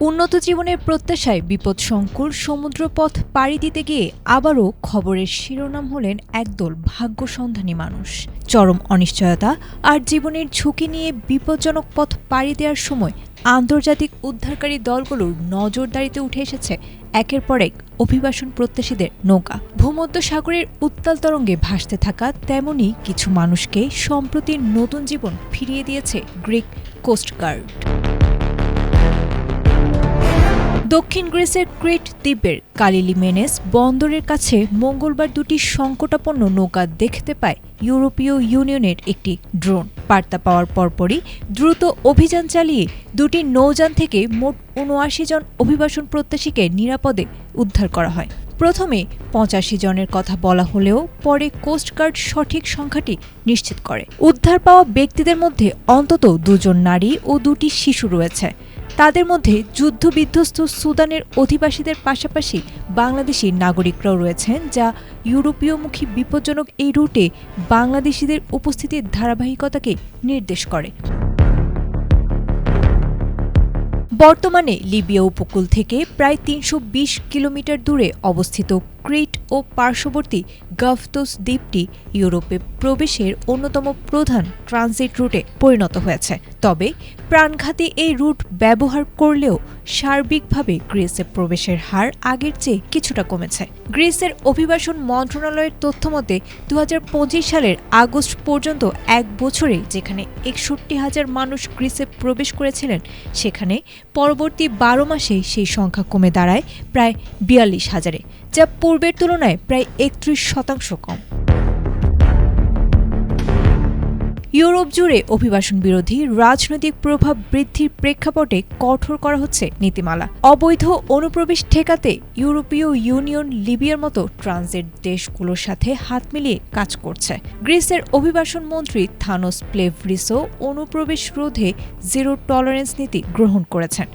উন্নত জীবনের প্রত্যাশায় বিপদসংকুল সমুদ্রপথ পাড়ি দিতে গিয়ে আবারও খবরের শিরোনাম হলেন একদল ভাগ্যসন্ধানী মানুষ। চরম অনিশ্চয়তা আর জীবনের ঝুঁকি নিয়ে বিপজ্জনক পথ পাড়ি দেওয়ার সময় আন্তর্জাতিক উদ্ধারকারী দলগুলোর নজরদারিতে উঠে এসেছে একের পর এক অভিবাসন প্রত্যাশীদের নৌকা। ভূমধ্য সাগরের উত্তাল তরঙ্গে ভাসতে থাকা তেমনই কিছু মানুষকে সম্প্রতি নতুন জীবন ফিরিয়ে দিয়েছে গ্রিক কোস্টগার্ড। দক্ষিণ গ্রিসের ক্রিট দ্বীপের কালিলিমেনেস বন্দরের কাছে মঙ্গলবার দুটি সংকটাপন্ন নৌকা দেখতে পায় ইউরোপীয় ইউনিয়নের একটি ড্রোন। বার্তা পাওয়ার পরপরই দ্রুত অভিযান চালিয়ে দুটি নৌযান থেকে মোট ৭৯ জন অভিবাসন প্রত্যাশীকে নিরাপদে উদ্ধার করা হয়। প্রথমে ৮৫ জনের কথা বলা হলেও পরে কোস্টগার্ড সঠিক সংখ্যাটি নিশ্চিত করে। উদ্ধার পাওয়া ব্যক্তিদের মধ্যে অন্তত ২ জন নারী ও ২টি শিশু রয়েছে। তাদের মধ্যে যুদ্ধবিধ্বস্ত সুদানের অধিবাসীদের পাশাপাশি বাংলাদেশি নাগরিকরাও রয়েছেন, যা ইউরোপীয়মুখী বিপজ্জনক এই রুটে বাংলাদেশিদের উপস্থিতির ধারাবাহিকতাকে নির্দেশ করে। বর্তমানে লিবিয়া উপকূল থেকে প্রায় ৩২০ কিলোমিটার দূরে অবস্থিত ক্রিট ও পার্শ্ববর্তী গাফতোস দ্বীপটি ইউরোপে প্রবেশের অন্যতম প্রধান ট্রানজিট রুটে পরিণত হয়েছে। তবে প্রাণঘাতী এই রুট ব্যবহার করলেও সার্বিকভাবে গ্রিসে প্রবেশের হার আগের চেয়ে কিছুটা কমেছে। গ্রিসের অভিবাসন মন্ত্রণালয়ের তথ্যমতে ২০২৫ সালের আগস্ট পর্যন্ত এক বছরে যেখানে ৬১,০০০ মানুষ গ্রিসে প্রবেশ করেছিলেন, সেখানে পরবর্তী ১২ মাসে সেই সংখ্যা কমে দাঁড়ায় প্রায় ৪২,০০০-এ, যা পূর্বের তুলনায় প্রায় ৩১% কম। ইউরোপ জুড়ে অভিবাসন বিরোধী রাজনৈতিক প্রভাব বৃদ্ধির প্রেক্ষাপটে কঠোর করা হচ্ছে নীতিমালা। অবৈধ অনুপ্রবেশ ঠেকাতে ইউরোপীয় ইউনিয়ন লিবিয়ার মতো ট্রানজিট দেশগুলোর সাথে হাত মিলিয়ে কাজ করছে। গ্রিসের অভিবাসন মন্ত্রী থানোস প্লেভরিসও অনুপ্রবেশ রোধে জিরো টলারেন্স নীতি গ্রহণ করেছেন।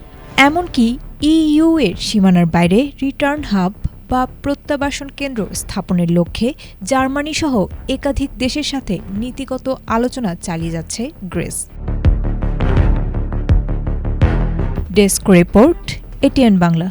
এমনকি ইইউ এর সীমানার বাইরে রিটার্ন হাব বা প্রত্যাবাসন কেন্দ্র স্থাপনের লক্ষ্যে জার্মানি সহ একাধিক দেশের সাথে নীতিগত আলোচনা চালিয়ে যাচ্ছে Greece. Desk report, ATN Bangla.